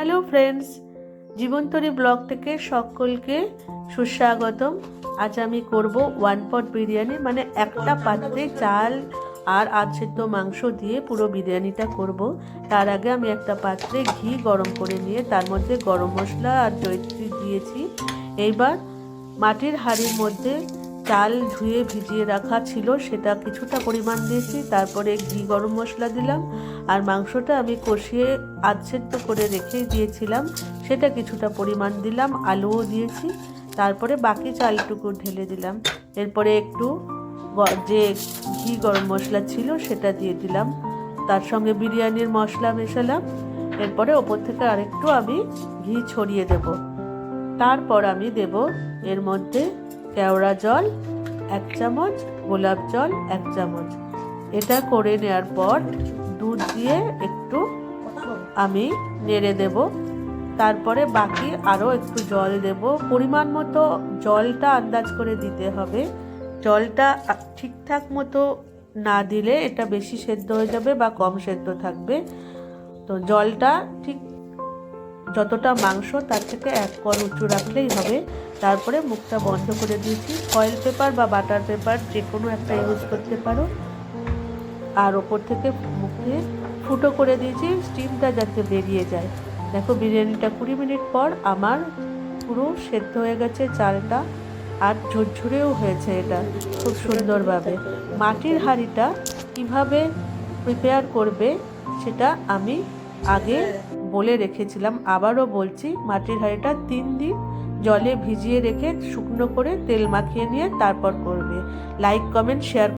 Hello friends, জীবনতরী blog থেকে সকলকে সুস্বাগতম। আজ আমি করব ওয়ান পট বিরিয়ানি, মানে একটা পাত্রে চাল আর আধ সেদ্ধ মাংস দিয়ে পুরো বিরিয়ানিটা করব। তার আগে আমি একটা পাত্রে ঘি গরম করে নিয়ে তার মধ্যে গরম মশলা আর জয়িত্রী দিয়েছি। এইবার মাটির হাঁড়ির মধ্যে চাল ধুয়ে ভিজিয়ে রাখা ছিল, সেটা কিছুটা পরিমাণ দিয়েছি। তারপরে ঘি গরম মশলা দিলাম, আর মাংসটা আমি কষিয়ে আধসেদ্ধ করে রেখে দিয়েছিলাম, সেটা কিছুটা পরিমাণ দিলাম। আলুও দিয়েছি। তারপরে বাকি চালটুকু ঢেলে দিলাম। এরপরে একটু যে ঘি গরম মশলা ছিল সেটা দিয়ে দিলাম, তার সঙ্গে বিরিয়ানির মশলা মেশালাম। এরপরে ওপর থেকে আরেকটু আমি ঘি ছড়িয়ে দেব। তারপর আমি দেব এর মধ্যে কেওড়া জল 1 চামচ, গোলাপ জল 1 চামচ। এটা করে নেওয়ার পর দুধ দিয়ে একটু আমি নেড়ে দেব। তারপরে বাকি আরও একটু জল দেব। পরিমাণ মতো জলটা আন্দাজ করে দিতে হবে। জলটা ঠিকঠাক মতো না দিলে এটা বেশি সেদ্ধ হয়ে যাবে বা কম সেদ্ধ থাকবে। তো জলটা ঠিক যতটা মাংস তার থেকে 1 কড় উঁচু রাখলেই হবে। তারপরে মুখটা বন্ধ করে দিয়েছি। ফয়েল পেপার বা বাটার পেপার যে কোনো একটা ইউজ করতে পারো। আর ওপর থেকে মুখে ফুটো করে দিয়েছি, স্টিমটা যাতে বেরিয়ে যায়। দেখো, বিরিয়ানিটা 20 মিনিট পর আমার পুরো সেদ্ধ হয়ে গেছে চালটা, আর ঝরঝরেও হয়েছে এটা খুব সুন্দরভাবে। মাটির হাঁড়িটা কিভাবে প্রিপেয়ার করবে সেটা আমি আগে বলে রেখেছিলাম, আবারও বলছি। মাটির হাঁড়িটা 3 দিন জলে ভিজিয়ে রেখে শুকনো করে তেল মাখিয়ে নিয়ে তারপর করবে। Like, comment, share